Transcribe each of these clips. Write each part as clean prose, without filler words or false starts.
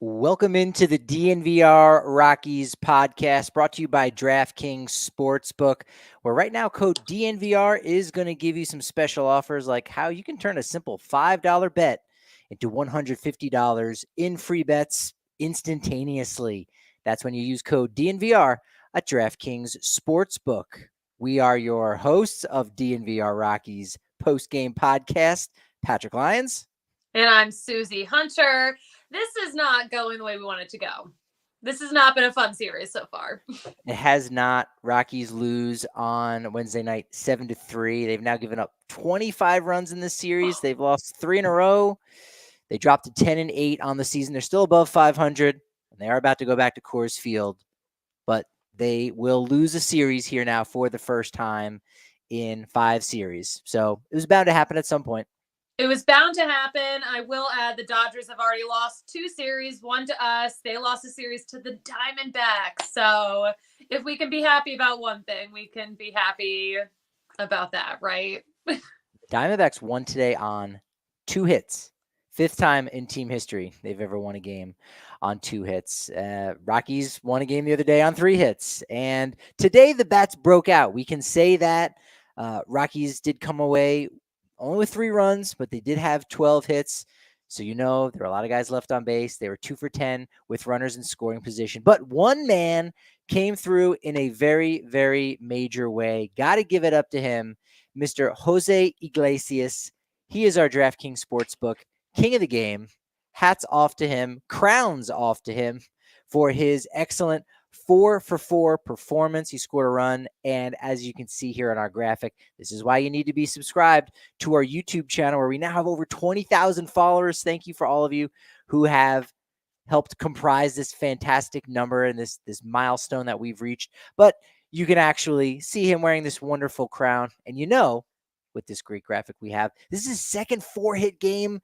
Welcome into the DNVR Rockies podcast brought to you by DraftKings Sportsbook, where right now code DNVR is going to give you some special offers like how you can turn a simple $5 bet into $150 in free bets instantaneously. That's when you use code DNVR at DraftKings Sportsbook. We are your hosts of DNVR Rockies postgame podcast, Patrick Lyons. And I'm Suzie Hunter. This is not going the way we want it to go. This has not been a fun series so far. It has not. Rockies lose on Wednesday night 7-3. They've now given up 25 runs in this series. They've lost 3 in a row. They dropped to 10-8 on the season. They're still above 500, and they are about to go back to Coors Field. But they will lose a series here now for the first time in 5 series. So it was bound to happen at some point. It was bound to happen. I will add the Dodgers have already lost 2 series, one to us. They lost a series to the Diamondbacks. So if we can be happy about one thing, we can be happy about that, right? Diamondbacks won today on 2 hits. 5th time in team history they've ever won a game on 2 hits. Rockies won a game the other day on 3 hits. And today the bats broke out. We can say that Rockies did come away only with 3 runs, but they did have 12 hits. So, there are a lot of guys left on base. They were 2 for 10 with runners in scoring position. But one man came through in a very, very major way. Got to give it up to him, Mr. Jose Iglesias. He is our DraftKings Sportsbook king of the game. Hats off to him. Crowns off to him for his excellent 4-for-4 performance. He scored a run, and as you can see here on our graphic, this is why you need to be subscribed to our YouTube channel, where we now have over 20,000 followers. Thank you for all of you who have helped comprise this fantastic number and this milestone that we've reached. But you can actually see him wearing this wonderful crown, and with this great graphic we have, this is his second 4-hit game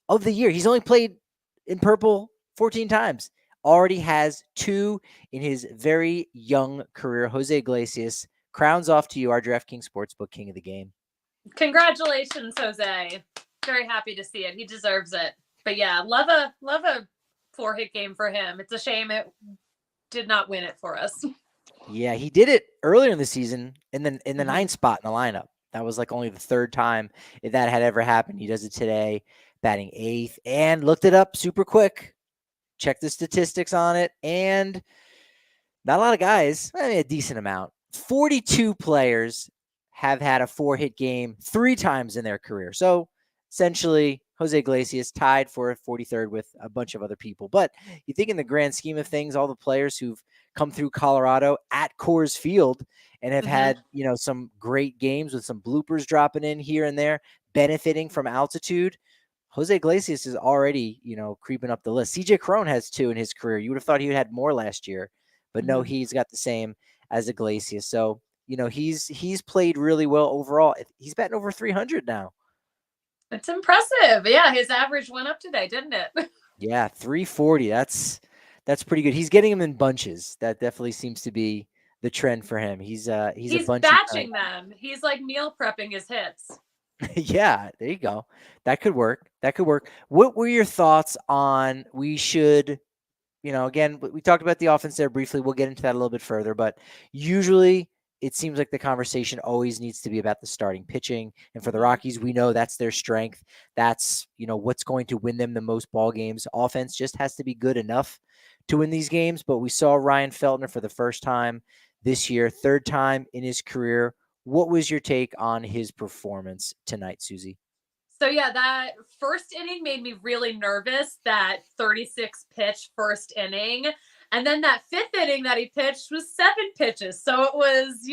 of the year. He's only played in purple 14 times. Already has 2 in his very young career. Jose Iglesias, crowns off to you, our DraftKings Sportsbook king of the game. Congratulations, Jose. Very happy to see it. He deserves it. But yeah, love a 4-hit game for him. It's a shame it did not win it for us. Yeah, he did it earlier in the season in the 9th spot in the lineup. That was like only the 3rd time that had ever happened. He does it today, batting 8th, and looked it up super quick. Check the statistics on it, and not a lot of guys, a decent amount. 42 players have had a 4-hit game 3 times in their career. So essentially, Jose Iglesias tied for 43rd with a bunch of other people. But you think in the grand scheme of things, all the players who've come through Colorado at Coors Field and have had, some great games with some bloopers dropping in here and there, benefiting from altitude, Jose Iglesias is already, creeping up the list. CJ Cron has 2 in his career. You would have thought he had more last year, but no, he's got the same as Iglesias. So, he's played really well overall. He's batting over 300 now. It's impressive. Yeah, his average went up today, didn't it? Yeah, 340. That's pretty good. He's getting them in bunches. That definitely seems to be the trend for him. He's a bunch batching them. He's like meal prepping his hits. Yeah, there you go. That could work. What were your thoughts on we should, again, we talked about the offense there briefly. We'll get into that a little bit further, but usually it seems like the conversation always needs to be about the starting pitching. And for the Rockies, we know that's their strength. That's, what's going to win them the most ball games. Offense just has to be good enough to win these games. But we saw Ryan Feltner for the first time this year, 3rd time in his career. What was your take on his performance tonight, Suzie? So, yeah, that first inning made me really nervous, that 36 pitch first inning. And then that 5th inning that he pitched was 7 pitches. So it was,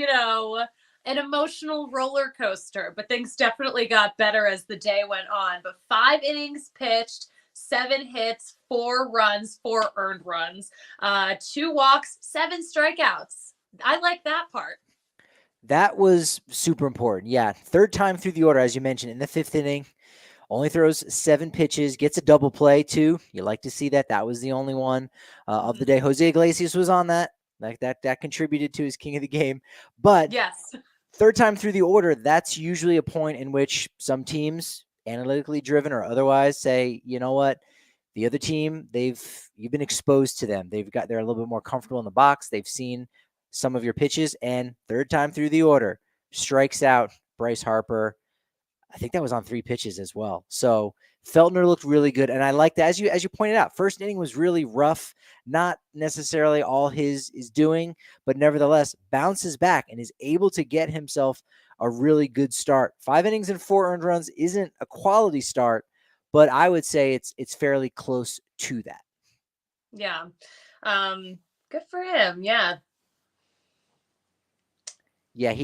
an emotional roller coaster. But things definitely got better as the day went on. But 5 innings pitched, 7 hits, 4 runs, 4 earned runs, 2 walks, 7 strikeouts. I like that part. That was super important. Yeah, 3rd time through the order, as you mentioned, in the 5th inning. Only throws 7 pitches, gets a double play, too. You like to see that. That was the only one of the day. Jose Iglesias was on that. That contributed to his king of the game. But yes, 3rd time through the order, that's usually a point in which some teams, analytically driven or otherwise, say, you know what? The other team, you've been exposed to them. They're a little bit more comfortable in the box. They've seen some of your pitches, and third time through the order, strikes out Bryce Harper. I think that was on 3 pitches as well. So Feltner looked really good, and I like that. As you pointed out, first inning was really rough, not necessarily all his is doing, but nevertheless bounces back and is able to get himself a really good start. 5 innings and 4 earned runs isn't a quality start, but I would say it's fairly close to that. Yeah. Good for him. Yeah. Yeah,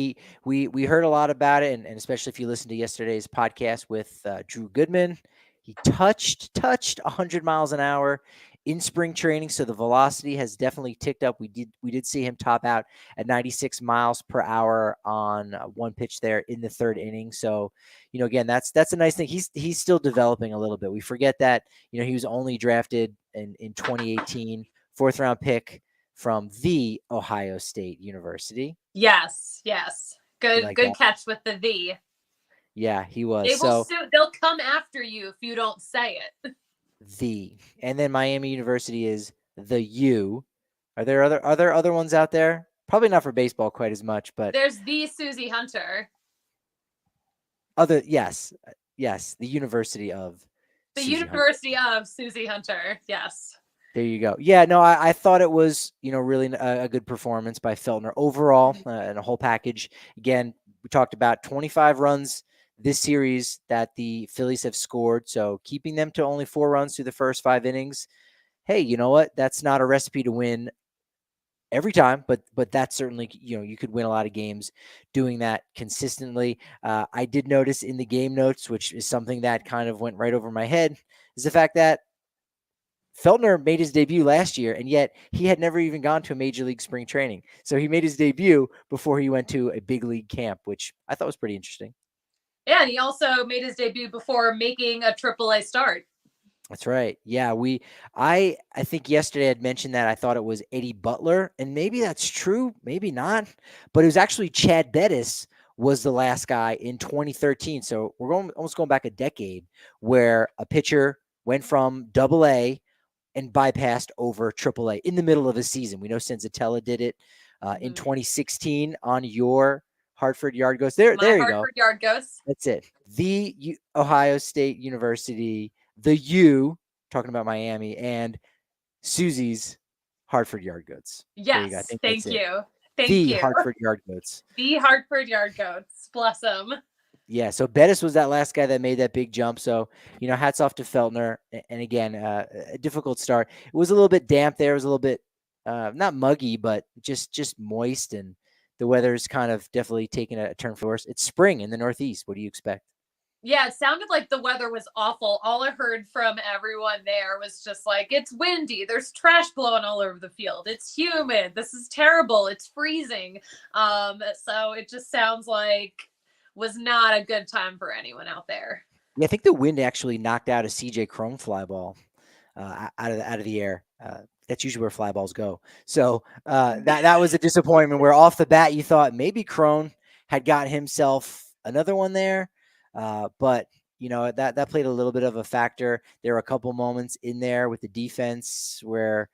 we heard a lot about it, and especially if you listen to yesterday's podcast with Drew Goodman, he touched 100 miles an hour in spring training, so the velocity has definitely ticked up. We did see him top out at 96 miles per hour on one pitch there in the third inning. So, again, that's a nice thing. He's still developing a little bit. We forget that he was only drafted in 2018, 4th round pick from the Ohio State University. Yes. Good like good that? catch with the. Yeah, he was. They will they'll come after you if you don't say it. And then Miami University is the U. Are there other ones out there? Probably not for baseball quite as much, but there's the Suzie Hunter. Yes, the University of Suzie Hunter. Yes. There you go. Yeah, no, I thought it was, really a good performance by Feltner overall and a whole package. Again, we talked about 25 runs this series that the Phillies have scored. So keeping them to only 4 runs through the first 5 innings. Hey, you know what? That's not a recipe to win every time, but that's certainly, you could win a lot of games doing that consistently. I did notice in the game notes, which is something that kind of went right over my head, is the fact that Feltner made his debut last year, and yet he had never even gone to a major league spring training. So he made his debut before he went to a big league camp, which I thought was pretty interesting. Yeah, and he also made his debut before making a AAA start. That's right. Yeah, I think yesterday I'd mentioned that I thought it was Eddie Butler, and maybe that's true, maybe not, but it was actually Chad Bettis was the last guy in 2013. So we're almost going back a decade where a pitcher went from AA and bypassed over AAA in the middle of a season. We know Senzatella did it in 2016 on your Hartford Yard Ghost. There you go. Hartford Yard Ghost. That's it. The Ohio State University, the U, talking about Miami, and Suzie's Hartford Yard Goats. Yes, thank you. The Hartford Yard Goats. The Hartford Yard Goats. Bless them. Yeah, so Bettis was that last guy that made that big jump. So, hats off to Feltner. And again, a difficult start. It was a little bit damp there. It was a little bit, not muggy, but just moist. And the weather's kind of definitely taking a turn for worse. It's spring in the Northeast. What do you expect? Yeah, it sounded like the weather was awful. All I heard from everyone there was just like, it's windy. There's trash blowing all over the field. It's humid. This is terrible. It's freezing. So it just sounds like was not a good time for anyone out there. Yeah, I think the wind actually knocked out a CJ Cron fly ball out of the air. That's usually where fly balls go. So that was a disappointment where off the bat you thought maybe Cron had got himself another one there. But that played a little bit of a factor. There were a couple moments in there with the defense where,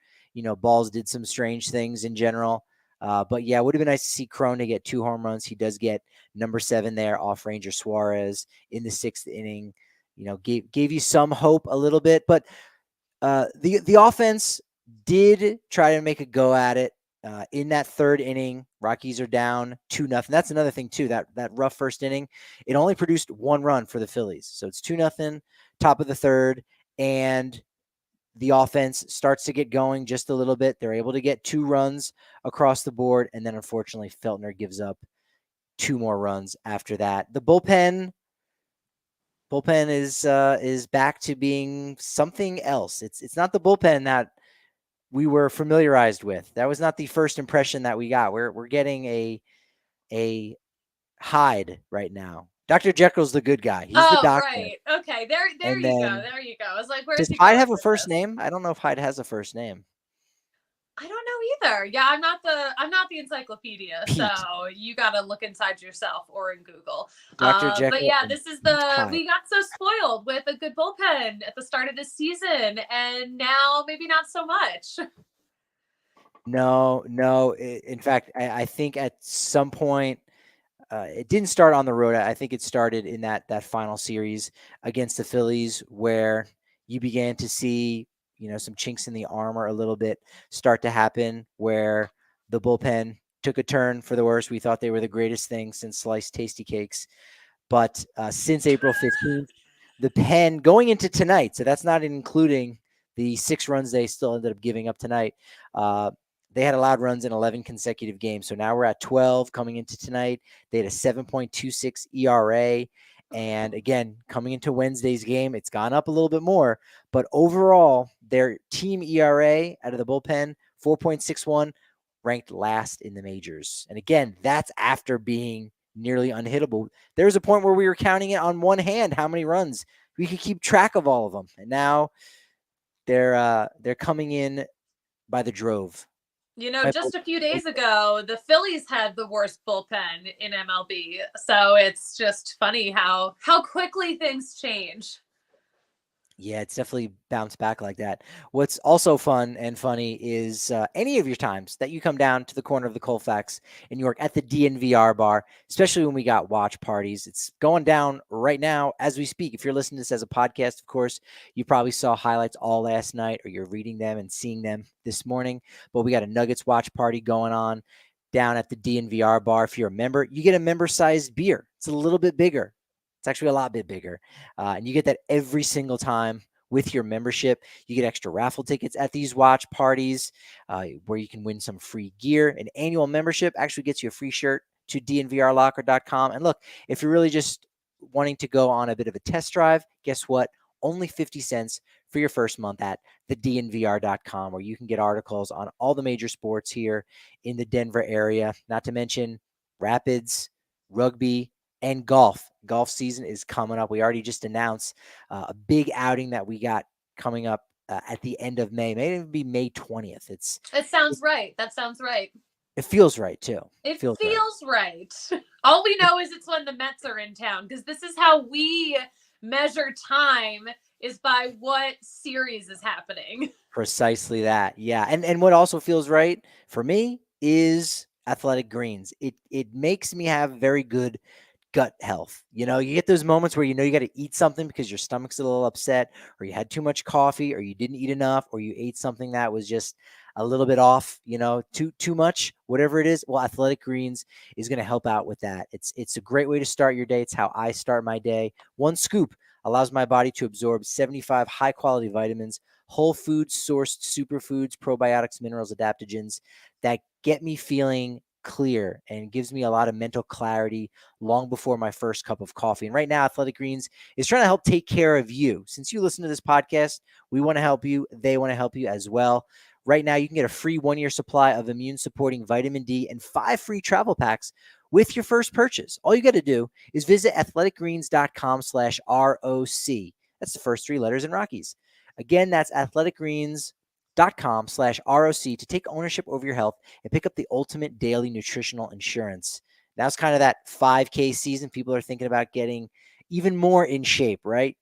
balls did some strange things in general. But yeah, it would have been nice to see Cron to get 2 home runs. He does get number 7 there off Ranger Suarez in the 6th inning. Gave you some hope a little bit, but the offense did try to make a go at it. In that 3rd inning, Rockies are down 2-0. That's another thing too. That rough first inning, it only produced 1 run for the Phillies. So it's 2-0, top of the 3rd, and the offense starts to get going just a little bit. They're able to get 2 runs across the board, and then unfortunately Feltner gives up 2 more runs after that. The bullpen is back to being something else. It's not the bullpen that we were familiarized with. That was not the first impression that we got. We're getting a Hyde right now. Dr. Jekyll's the good guy. He's the doctor. Right. Okay. There you go. There you go. I was like, where's does Hyde have a first name? I don't know if Hyde has a first name. I don't know there. Yeah, I'm not the encyclopedia, so Pete, you got to look inside yourself or in Google. Dr. But Jekyll yeah, and this is Mr. Hyde. we got so spoiled with a good bullpen at the start of this season, and now maybe not so much. No. In fact, I think at some point, it didn't start on the road. I think it started in that final series against the Phillies, where you began to see, some chinks in the armor a little bit start to happen, where the bullpen took a turn for the worse. We thought they were the greatest thing since sliced tasty cakes, but since April 15th, the pen going into tonight, so that's not including the 6 runs they still ended up giving up tonight. They had allowed runs in 11 consecutive games. So now we're at 12 coming into tonight. They had a 7.26 ERA. And again, coming into Wednesday's game, it's gone up a little bit more. But overall, their team ERA out of the bullpen, 4.61, ranked last in the majors. And again, that's after being nearly unhittable. There was a point where we were counting it on one hand how many runs. We could keep track of all of them. And now they're coming in by the drove. Just a few days ago, the Phillies had the worst bullpen in MLB. So it's just funny how quickly things change. Yeah, it's definitely bounced back like that. What's also fun and funny is any of your times that you come down to the corner of the Colfax in New York at the DNVR bar, especially when we got watch parties. It's going down right now as we speak. If you're listening to this as a podcast, of course, you probably saw highlights all last night, or you're reading them and seeing them this morning. But we got a Nuggets watch party going on down at the DNVR bar. If you're a member, you get a member-sized beer. It's a little bit bigger. It's actually a lot bit bigger. And you get that every single time with your membership. You get extra raffle tickets at these watch parties where you can win some free gear. An annual membership actually gets you a free shirt to dnvrlocker.com. And look, if you're really just wanting to go on a bit of a test drive, guess what? Only 50 cents for your first month at thednvr.com, where you can get articles on all the major sports here in the Denver area, not to mention rapids, rugby, and golf. Golf season is coming up. We already just announced a big outing that we got coming up at the end of May. Maybe it'll be May 20th. It sounds right. That sounds right. It feels right too. It feels right. All we know is it's when the Mets are in town, because this is how we measure time, is by what series is happening. Precisely that. Yeah. And what also feels right for me is Athletic Greens. It makes me have very good gut health. You get those moments where you got to eat something because your stomach's a little upset, or you had too much coffee, or you didn't eat enough, or you ate something that was just a little bit off, too much, whatever it is. Well, Athletic Greens is going to help out with that. It's a great way to start your day. It's how I start my day. One scoop allows my body to absorb 75 high quality vitamins, whole foods sourced superfoods, probiotics, minerals, adaptogens that get me feeling clear and gives me a lot of mental clarity long before my first cup of coffee. And right now, Athletic Greens is trying to help take care of you. Since you listen to this podcast, we want to help you. They want to help you as well. Right now, you can get a free 1-year supply of immune-supporting vitamin D and 5 free travel packs with your first purchase. All you got to do is visit athleticgreens.com/ROC. That's the first 3 letters in Rockies. Again, that's athleticgreens.com/ROC to take ownership over your health and pick up the ultimate daily nutritional insurance. Now it's kind of that 5K season. People are thinking about getting even more in shape, right?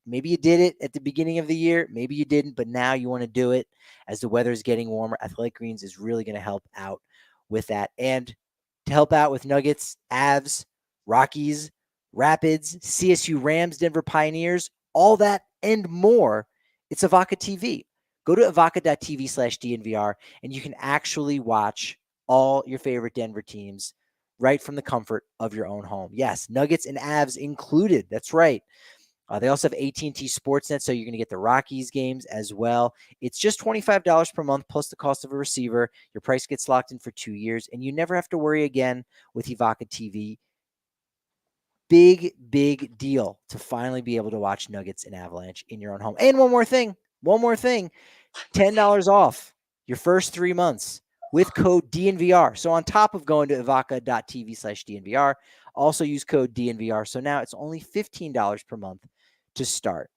Maybe you did it at the beginning of the year. Maybe you didn't, but now you want to do it as the weather is getting warmer. Athletic Greens is really going to help out with that. And to help out with Nuggets, Avs, Rockies, Rapids, CSU Rams, Denver Pioneers, all that and more, it's Avaca TV. Go to avaca.tv/DNVR and you can actually watch all your favorite Denver teams right from the comfort of your own home. Yes, Nuggets and Avs included. That's right. They also have AT&T Sportsnet, so you're going to get the Rockies games as well. It's just $25 per month plus the cost of a receiver. Your price gets locked in for 2 years, and you never have to worry again with Avaca TV. Big deal to finally be able to watch Nuggets and Avalanche in your own home. And one more thing, $10 off your first 3 months with code DNVR. So on top of going to avaca.tv/DNVR, also use code DNVR. So now it's only $15 per month to start.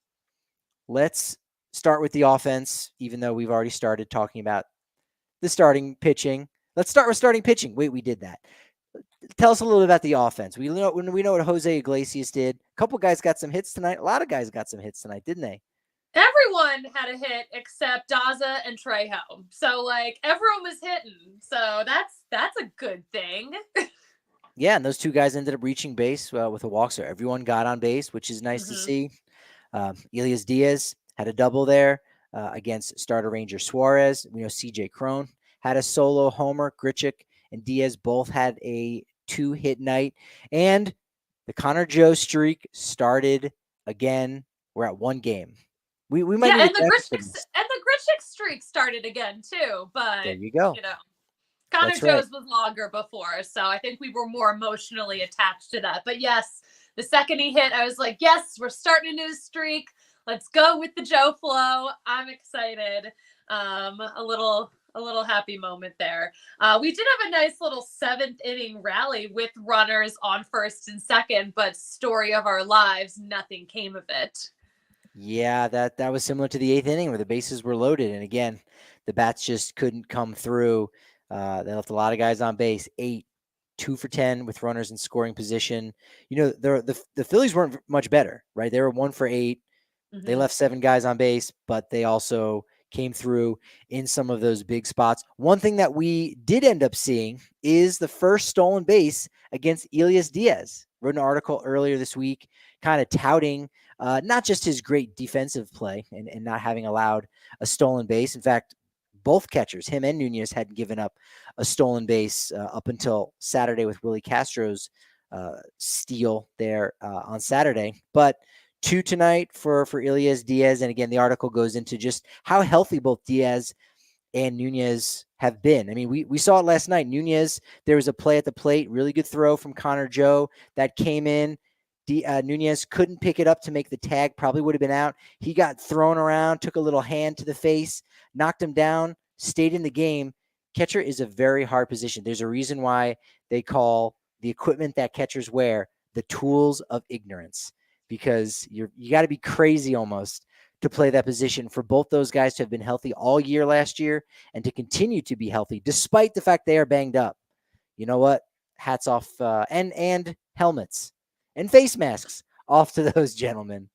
Let's start with the offense, even though we've already started talking about the starting pitching. Let's start with starting pitching. Wait, we did that. Tell us a little bit about the offense. We know what Jose Iglesias did. A couple guys got some hits tonight. A lot of guys got some hits tonight, didn't they? Everyone had a hit except Daza and Trejo. So like everyone was hitting. So that's a good thing. Yeah, and those two guys ended up reaching base with a walk. So everyone got on base, which is nice to see. Elias Diaz had a double there against starter Ranger Suarez. We know CJ Cron had a solo homer. Grichuk and Diaz both had a 2-hit night. And the Connor Joe streak started again. We're at 1 game. We might yeah, need and the Grichuk streak started again too. But there you go. Connor Joe's was longer before, so I think we were more emotionally attached to that. But yes, the second he hit, I was like, yes, we're starting a new streak. Let's go with the Joe flow. I'm excited. A little happy moment there. We did have a nice little 7th inning rally with runners on first and second, but story of our lives, nothing came of it. Yeah, that was similar to the 8th inning where the bases were loaded. And again, the bats just couldn't come through. They left a lot of guys on base. 2 for 10 with runners in scoring position. The Phillies weren't much better, right? They were 1 for 8. Mm-hmm. They left 7 guys on base, but they also came through in some of those big spots. One thing that we did end up seeing is the first stolen base against Elias Diaz. Wrote an article earlier this week kind of touting not just his great defensive play and not having allowed a stolen base. In fact, both catchers, him and Nunez, hadn't given up a stolen base up until Saturday with Willie Castro's steal there on Saturday. But 2 tonight for Elias Diaz. And again, the article goes into just how healthy both Diaz and Nunez have been. I mean, we saw it last night. Nunez, there was a play at the plate, really good throw from Connor Joe that came in. Nunez couldn't pick it up to make the tag, probably would have been out. He got thrown around, took a little hand to the face, knocked him down, stayed in the game. Catcher is a very hard position. There's a reason why they call the equipment that catchers wear the tools of ignorance, because you got to be crazy almost to play that position. For both those guys to have been healthy all year last year and to continue to be healthy despite the fact they are banged up. You know what? Hats off and helmets and face masks off to those gentlemen.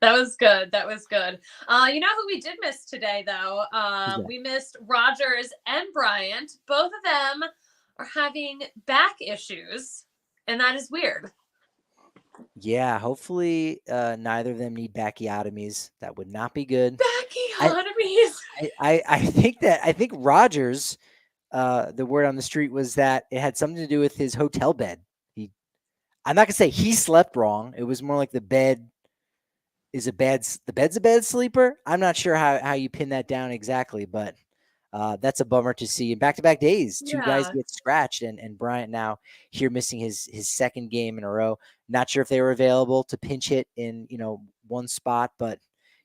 That was good. You know who we did miss today, though? We missed Rogers and Bryant. Both of them are having back issues, and that is weird. Yeah, hopefully neither of them need bacchiotomies. That would not be good. Bacchiotomies. I think Rogers, the word on the street was that it had something to do with his hotel bed. I'm not gonna say he slept wrong. It was more like the bed's a bad sleeper. I'm not sure how you pin that down exactly, but that's a bummer to see. In back-to-back days, 2 guys get scratched, and Bryant now here missing his second game in a row. Not sure if they were available to pinch hit in one spot, but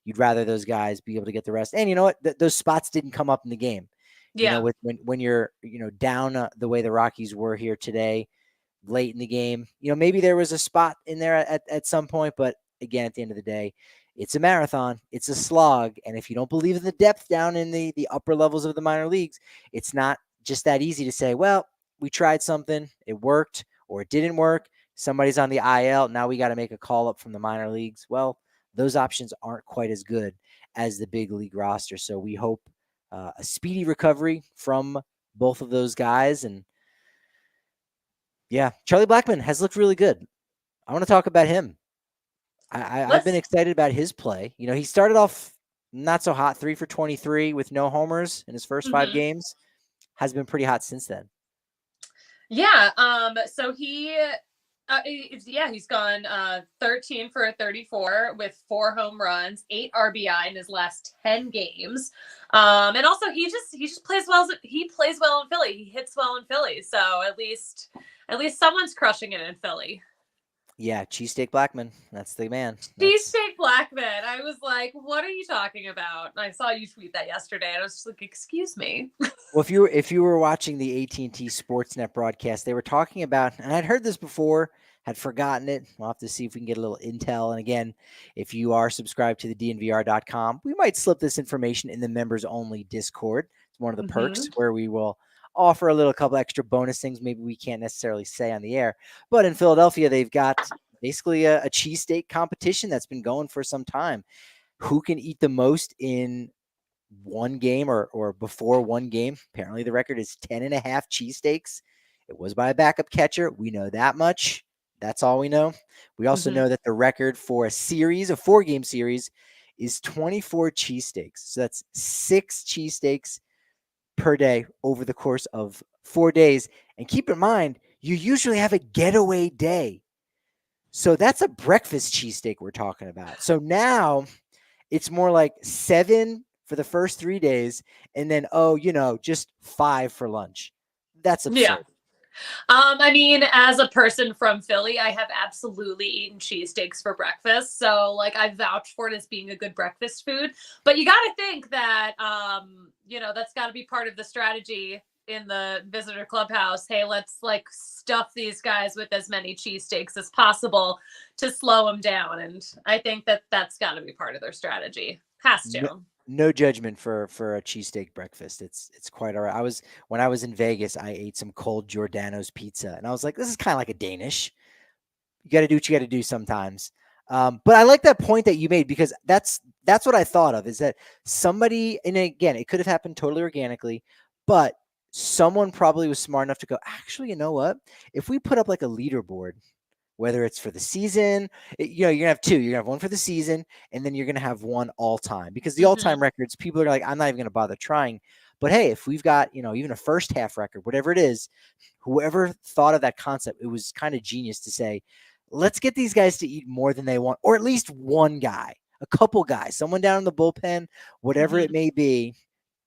you'd rather those guys be able to get the rest. And you know what? Those spots didn't come up in the game. Yeah. When you're down the way the Rockies were here today, late in the game, maybe there was a spot in there at some point, but again, at the end of the day, it's a marathon, it's a slog. And if you don't believe in the depth down in the upper levels of the minor leagues, it's not just that easy to say, well, we tried something, it worked, or it didn't work. Somebody's on the IL. Now we got to make a call up from the minor leagues. Well, those options aren't quite as good as the big league roster. So we hope a speedy recovery from both of those guys. And yeah, Charlie Blackmon has looked really good. I want to talk about him. I've been excited about his play. He started off not so hot, 3 for 23 with no homers in his first 5 games. Has been pretty hot since then. Yeah. So he's gone 13 for 34 with 4 home runs, 8 RBI in his last 10 games. And also he just plays well. He plays well in Philly. He hits well in Philly. So at least someone's crushing it in Philly. Yeah, Cheesesteak Blackmon. That's the man. Cheesesteak Blackmon. I was like, what are you talking about? And I saw you tweet that yesterday, and I was just like, excuse me. Well, if you were watching the AT&T Sportsnet broadcast, they were talking about, and I'd heard this before, had forgotten it. We'll have to see if we can get a little intel. And again, if you are subscribed to the DNVR.com, we might slip this information in the members only Discord. It's one of the perks where we will offer a little couple extra bonus things maybe we can't necessarily say on the air. But in Philadelphia, they've got basically a cheesesteak competition that's been going for some time. Who can eat the most in one game or before one game? Apparently the record is 10.5 cheesesteaks. It was by a backup catcher. We know that much. That's all we know. We also know that the record for a 4-game series is 24 cheesesteaks. So that's 6 cheesesteaks per day over the course of 4 days. And keep in mind, you usually have a getaway day. So that's a breakfast cheesesteak we're talking about. So now it's more like 7 for the first 3 days, and then, just 5 for lunch. That's absurd. Yeah. I mean, as a person from Philly, I have absolutely eaten cheesesteaks for breakfast. So, like, I vouch for it as being a good breakfast food. But you got to think that, that's got to be part of the strategy in the visitor clubhouse. Hey, let's like stuff these guys with as many cheesesteaks as possible to slow them down. And I think that that's got to be part of their strategy. Has to. No judgment for a cheesesteak breakfast. It's quite all right. When I was in Vegas, I ate some cold Giordano's pizza, and I was like, this is kind of like a Danish. You got to do what you got to do sometimes. But I like that point that you made, because that's what I thought of, is that somebody, and again, it could have happened totally organically, but someone probably was smart enough to go, actually, you know what? If we put up like a leaderboard, whether it's for the season, you're going to have 2. You're going to have one for the season, and then you're going to have one all-time. Because the all-time records, people are like, I'm not even going to bother trying. But hey, if we've got, even a first half record, whatever it is, whoever thought of that concept, it was kind of genius to say, let's get these guys to eat more than they want, or at least one guy, a couple guys, someone down in the bullpen, whatever it may be,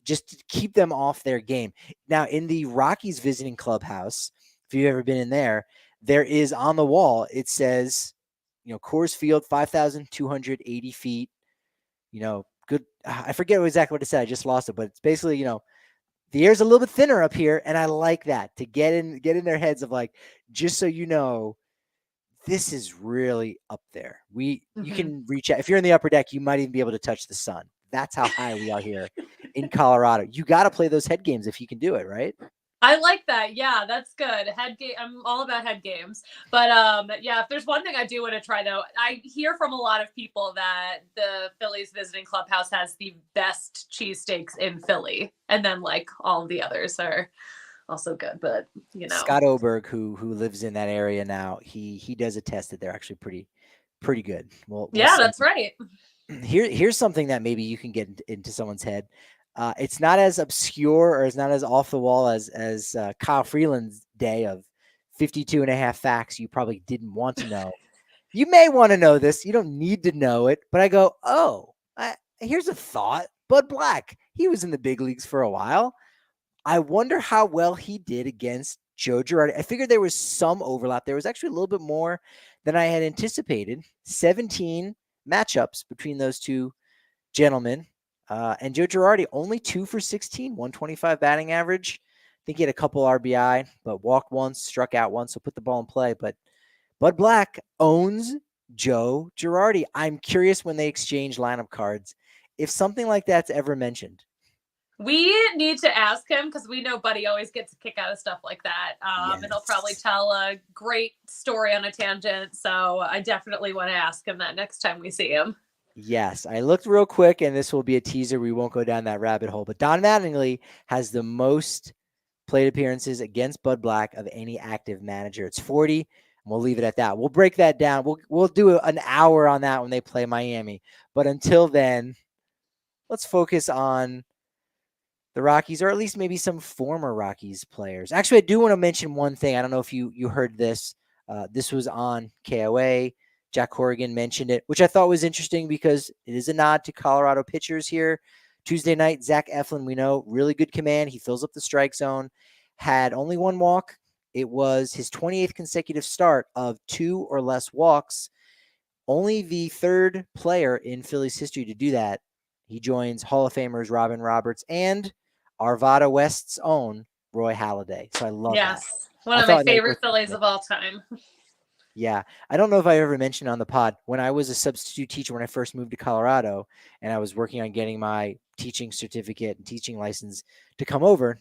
just to keep them off their game. Now, in the Rockies visiting clubhouse, if you've ever been in there is on the wall, it says, Coors Field, 5,280 feet, good. I forget exactly what it said. I just lost it, but it's basically, the air's a little bit thinner up here. And I like that, to get in their heads of like, just so you know, this is really up there. You can reach out. If you're in the upper deck, you might even be able to touch the sun. That's how high we are here in Colorado. You got to play those head games if you can do it, right? I like that. Yeah, that's good. Head game. I'm all about head games. But yeah, if there's one thing I do want to try though, I hear from a lot of people that the Phillies visiting clubhouse has the best cheesesteaks in Philly, and then like all of the others are also good. But Scott Oberg, who lives in that area now, he does attest that they're actually pretty good. Well, yeah, that's right. Here's something that maybe you can get into someone's head. It's not as obscure or it's not as off the wall as Kyle Freeland's day of 52.5 facts you probably didn't want to know. You may want to know this. You don't need to know it. But I go, here's a thought. Bud Black, he was in the big leagues for a while. I wonder how well he did against Joe Girardi. I figured there was some overlap. There was actually a little bit more than I had anticipated. 17 matchups between those two gentlemen. And Joe Girardi, only 2 for 16, 125 batting average. I think he had a couple RBI, but walked once, struck out once, so put the ball in play. But Bud Black owns Joe Girardi. I'm curious when they exchange lineup cards, if something like that's ever mentioned. We need to ask him, because we know Buddy always gets a kick out of stuff like that. Yes. And he'll probably tell a great story on a tangent. So I definitely want to ask him that next time we see him. Yes, I looked real quick, and this will be a teaser. We won't go down that rabbit hole. But Don Mattingly has the most plate appearances against Bud Black of any active manager. It's 40, and we'll leave it at that. We'll break that down. We'll do an hour on that when they play Miami. But until then, let's focus on the Rockies, or at least maybe some former Rockies players. Actually, I do want to mention one thing. I don't know if you heard this. This was on KOA. Jack Corrigan mentioned it, which I thought was interesting because it is a nod to Colorado pitchers here. Tuesday night, Zach Eflin, we know, really good command. He fills up the strike zone, had only 1 walk. It was his 28th consecutive start of 2 or less walks. Only the 3rd player in Phillies history to do that. He joins Hall of Famers Robin Roberts and Arvada West's own Roy Halladay. So I love that. Yes, one of my favorite Phillies of all time. Yeah. I don't know if I ever mentioned on the pod when I was a substitute teacher when I first moved to Colorado and I was working on getting my teaching certificate and teaching license to come over.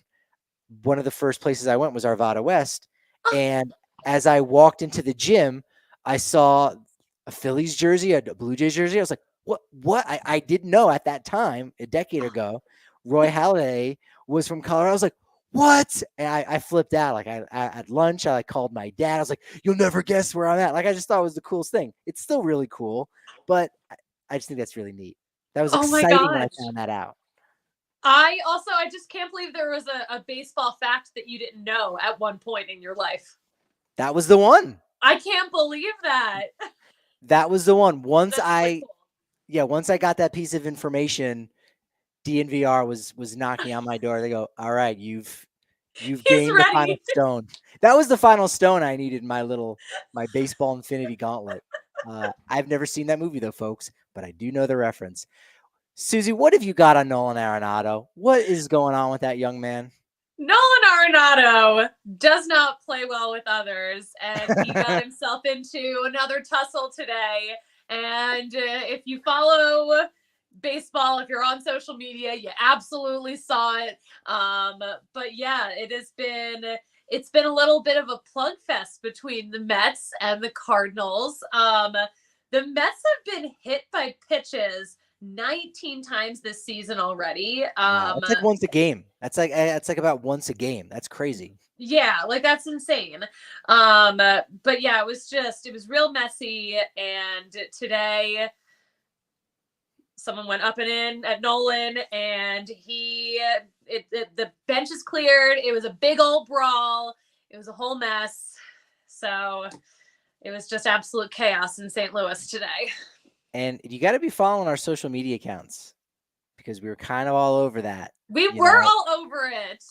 One of the first places I went was Arvada West. And as I walked into the gym, I saw a Phillies jersey, a Blue Jays jersey. I was like, what? I didn't know at that time, a decade ago, Roy Halladay was from Colorado. I was like, what? And I flipped out. Like at lunch, I like called my dad. I was like, you'll never guess where I'm at. Like I just thought it was the coolest thing. It's still really cool, but I just think that's really neat. That was Oh my exciting when I gosh. found that out. I just can't believe there was a baseball fact that you didn't know at one point in your life. That was the one. I can't believe that. That was the one. That's really cool. Once I got that piece of information, DNVR was knocking on my door. They go, "All right, you've He's gained the final ready. stone." That was the final stone I needed in my baseball infinity gauntlet. I've never seen that movie though, folks, but I do know the reference. Suzie, what have you got on Nolan Arenado? What is going on with that young man? Nolan Arenado does not play well with others, and he got himself into another tussle today. And if you follow baseball, if you're on social media, you absolutely saw it. But yeah, it's been a little bit of a plug fest between the Mets and the Cardinals. The Mets have been hit by pitches 19 times this season already. Wow, that's like once a game. That's like about once a game. That's crazy. Yeah, like that's insane. But yeah, it was real messy. And today someone went up and in at Nolan and the bench is cleared. It was a big old brawl. It was a whole mess. So it was just absolute chaos in St. Louis today. And you got to be following our social media accounts because we were kind of all over that. We were all over it.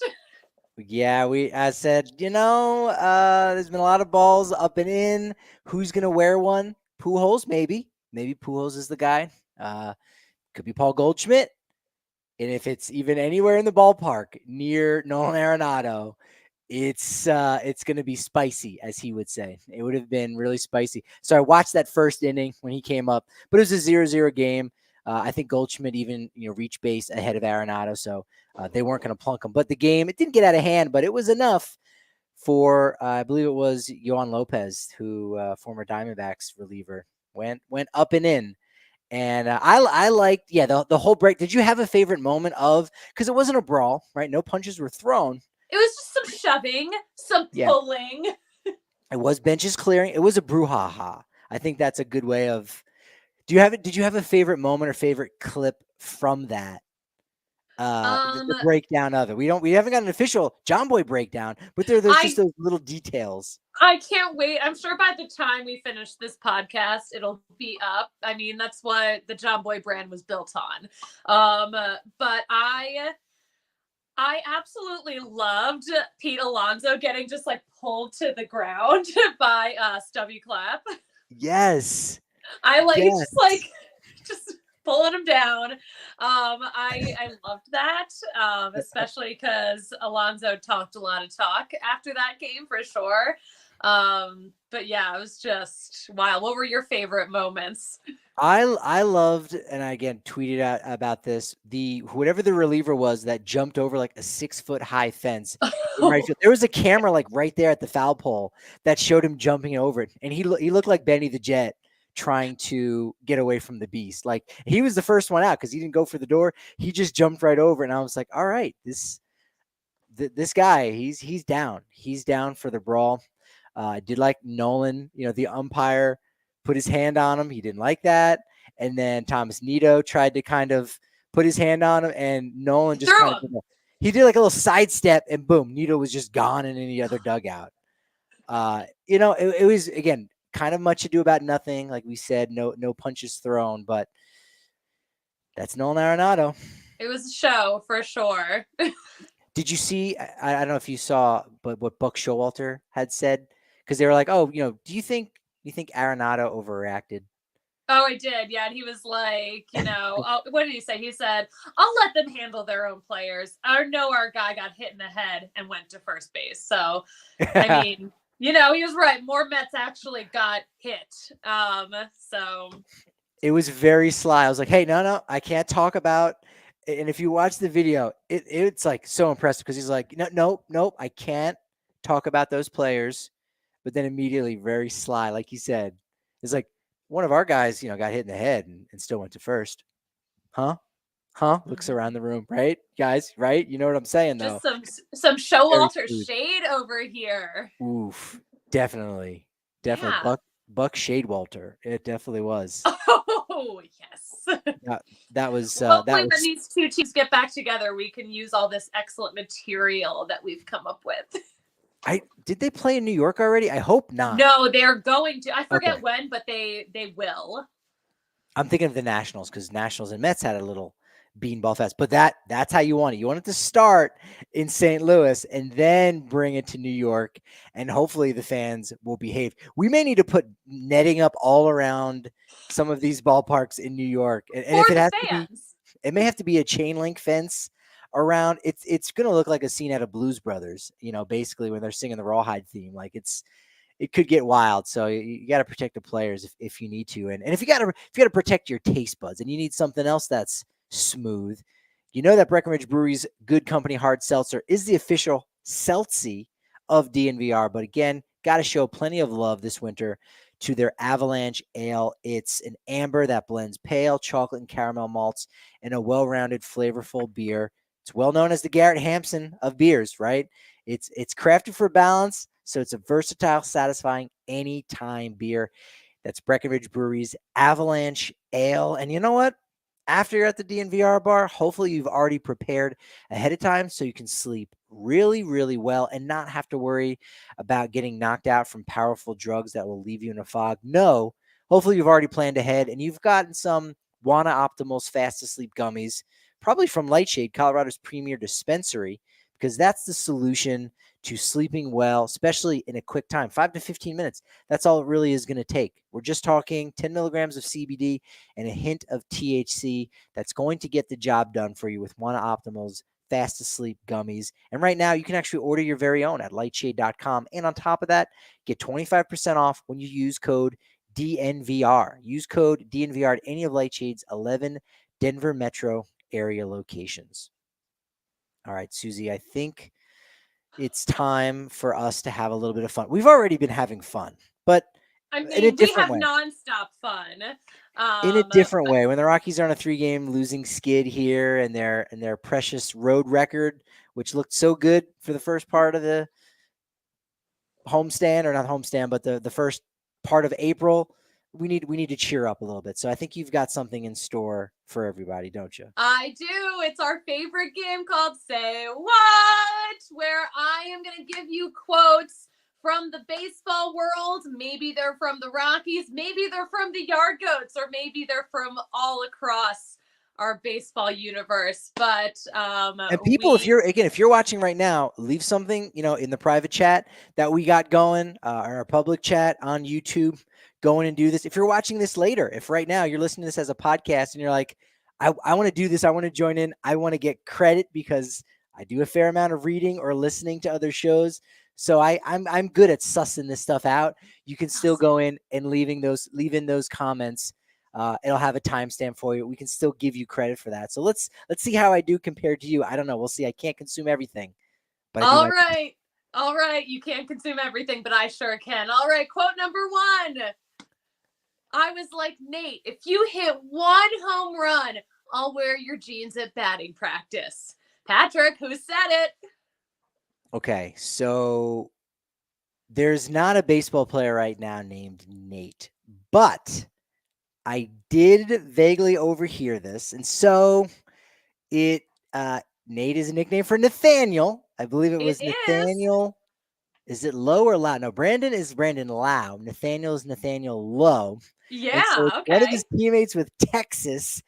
Yeah, I said, there's been a lot of balls up and in. Who's going to wear one? Pujols, maybe. Maybe Pujols is the guy. Could be Paul Goldschmidt. And if it's even anywhere in the ballpark near Nolan Arenado, it's going to be spicy, as he would say. It would have been really spicy. So I watched that first inning when he came up, but it was a 0-0 game. I think Goldschmidt even reached base ahead of Arenado, so they weren't going to plunk him. But the game, it didn't get out of hand, but it was enough for I believe it was Yohan Lopez, who former Diamondbacks reliever, went up and in. And I liked, the whole break. Did you have a favorite moment because it wasn't a brawl, right? No punches were thrown. It was just some shoving, some pulling. It was benches clearing. It was a brouhaha. I think that's a good way of. Did you have a favorite moment or favorite clip from that? The breakdown of it. We haven't got an official John Boy breakdown, but there's just those little details. I can't wait. I'm sure by the time we finish this podcast, it'll be up. I mean, that's what the John Boy brand was built on. But I absolutely loved Pete Alonso getting just like pulled to the ground by Stubby Clapp. Yes. Just pulling him down. I loved that, especially because Alonso talked a lot of talk after that game for sure. But yeah, it was just wild. What were your favorite moments? I loved, and I again tweeted out about this, whatever the reliever was that jumped over like a 6-foot high fence. Right field. There was a camera like right there at the foul pole that showed him jumping over it, and he looked like Benny the Jet trying to get away from the beast. Like he was the first one out because he didn't go for the door. He just jumped right over, and I was like, all right, this guy, he's down. He's down for the brawl. I did like Nolan, the umpire put his hand on him. He didn't like that. And then Thomas Nido tried to kind of put his hand on him, and Nolan just he did like a little sidestep, and boom, Nido was just gone in any other dugout. It was, again, kind of much ado about nothing. Like we said, no punches thrown, but that's Nolan Arenado. It was a show for sure. Did you see, I don't know if you saw, but what Buck Showalter had said? Because they were like, oh, do you think Arenado overreacted? Oh, I did. Yeah. And he was like, what did he say? He said, I'll let them handle their own players. I know our guy got hit in the head and went to first base. So, I mean, He was right. More Mets actually got hit. So It was very sly. I was like, "Hey, no, I can't talk about." And if you watch the video, it's like so impressive because he's like, "No, nope, I can't talk about those players." But then immediately, very sly, like you said, it's like one of our guys, got hit in the head and still went to first. Huh? Huh? Looks around the room, right, guys? Right? You know what I'm saying, though. just some Very Showalter smooth. shade over here. Oof, definitely, definitely. Yeah. Buck Shadewalter. It definitely was. Oh yes. That that was Well, that hopefully, when was these two teams get back together, we can use all this excellent material that we've come up with. I did they play in New York already? I hope not. No, they're going to. I Okay. forget when, but they will. I'm thinking of the Nationals because Nationals and Mets had a little beanball fest. But that's how you want it. You want it to start in St. Louis and then bring it to New York, and hopefully the fans will behave. We may need to put netting up all around some of these ballparks in New York, and For if it the has to be, fans. it may have to be a chain link fence around. It's going to look like a scene out of Blues Brothers. Basically when they're singing the Rawhide theme, like it could get wild. So you got to protect the players if you need to, and if you got to protect your taste buds, and you need something else that's smooth. That Breckenridge Brewery's Good Company Hard Seltzer is the official seltzy of DNVR. But again, got to show plenty of love this winter to their Avalanche Ale. It's an amber that blends pale chocolate and caramel malts in a well-rounded, flavorful beer. It's well known as the Garrett Hampson of beers, right? It's crafted for balance, so it's a versatile, satisfying anytime beer. That's Breckenridge Brewery's Avalanche Ale. And you know what? After you're at the DNVR bar, hopefully you've already prepared ahead of time so you can sleep really, really well and not have to worry about getting knocked out from powerful drugs that will leave you in a fog. No, hopefully you've already planned ahead and you've gotten some Whaaa Optimal's Fast to Sleep gummies, probably from Lightshade, Colorado's premier dispensary, because that's the solution to sleeping well, especially in a quick time, 5 to 15 minutes. That's all it really is going to take. We're just talking 10 milligrams of CBD and a hint of THC that's going to get the job done for you with Whaaa Optimal's Fast Asleep gummies. And right now, you can actually order your very own at lightshade.com. And on top of that, get 25% off when you use code DNVR. Use code DNVR at any of Lightshade's 11 Denver metro area locations. All right, Suzie, I think it's time for us to have a little bit of fun. We've already been having fun, but I in a mean, we different have way. nonstop fun. In a different way. When the Rockies are on a 3-game losing skid here and their precious road record, which looked so good for the first part of the homestand, or not homestand, but the first part of April, we need to cheer up a little bit. So I think you've got something in store for everybody, don't you? I do. It's our favorite game called Say What, where I am going to give you quotes from the baseball world. Maybe they're from the Rockies, maybe they're from the Yard Goats, or maybe they're from all across our baseball universe. But And people, if you're watching right now, leave something, in the private chat that we got going, or our public chat on YouTube. Go in and do this. If you're watching this later, if right now you're listening to this as a podcast and you're like, I want to do this, I want to join in, I want to get credit because I do a fair amount of reading or listening to other shows. So I'm good at sussing this stuff out. You can still go in and leave in those comments. It'll have a timestamp for you. We can still give you credit for that. So let's see how I do compared to you. I don't know. We'll see. I can't consume everything, but I do. All right. You can't consume everything, but I sure can. All right. Quote number 1. I was like, Nate, if you hit 1 home run, I'll wear your jeans at batting practice. Patrick, who said it? Okay, so there's not a baseball player right now named Nate, but I did vaguely overhear this, and so it Nate is a nickname for Nathaniel. I believe it was It is. Nathaniel. Is it Lowe or Lau? No, Brandon is Brandon Lau. Nathaniel is Nathaniel Lowe. Yeah, And so one of okay. his teammates with Texas,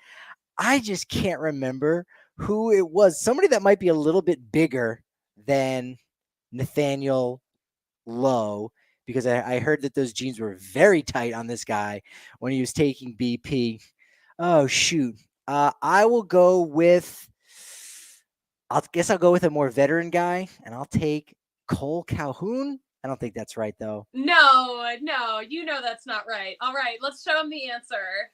I just can't remember who it was. Somebody that might be a little bit bigger than Nathaniel Lowe, because I heard that those jeans were very tight on this guy when he was taking BP. Oh, shoot. I will go with, I'll go with a more veteran guy, and I'll take Cole Calhoun. I don't think that's right, though. No, you know that's not right. All right, let's show him the answer.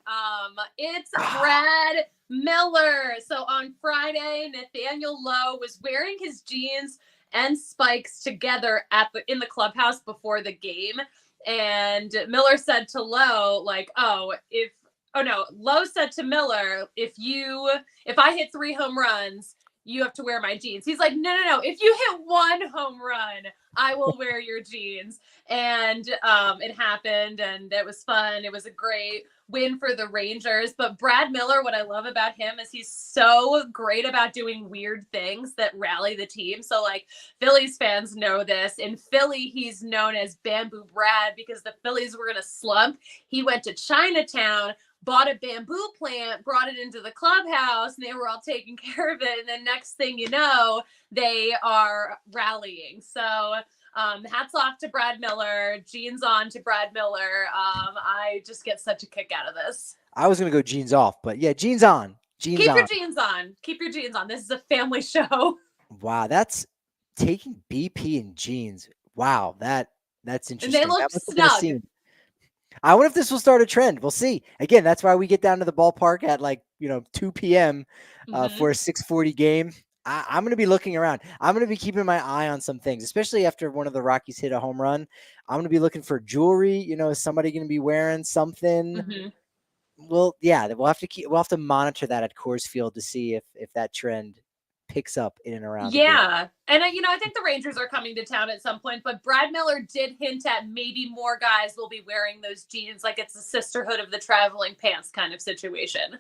It's Brad Miller. So on Friday, Nathaniel Lowe was wearing his jeans and spikes together in the clubhouse before the game, and Miller said to Lowe, like, Lowe said to Miller, if I hit 3 home runs, you have to wear my jeans. He's like, no. If you hit 1 home run, I will wear your jeans. And it happened, and it was fun. It was a great win for the Rangers. But Brad Miller, what I love about him is he's so great about doing weird things that rally the team. So, like, Phillies fans know this. In Philly, he's known as Bamboo Brad because the Phillies were in a slump. He went to Chinatown, bought a bamboo plant, brought it into the clubhouse, and they were all taking care of it. And then next thing you know, they are rallying. So hats off to Brad Miller, jeans on to Brad Miller. I just get such a kick out of this. I was going to go jeans off, but yeah, jeans on. Keep your jeans on. Keep your jeans on. This is a family show. Wow, that's taking BP in jeans. Wow, that's interesting. And they look snug. I wonder if this will start a trend. We'll see. Again, that's why we get down to the ballpark at 2 p.m. For a 6:40 game. I'm going to be looking around. I'm going to be keeping my eye on some things, especially after one of the Rockies hit a home run. I'm going to be looking for jewelry. Is somebody going to be wearing something? Mm-hmm. Well, yeah, we'll have to monitor that at Coors Field to see if that trend picks up in and around. Yeah. And, I think the Rangers are coming to town at some point, but Brad Miller did hint at maybe more guys will be wearing those jeans. Like it's the sisterhood of the traveling pants kind of situation.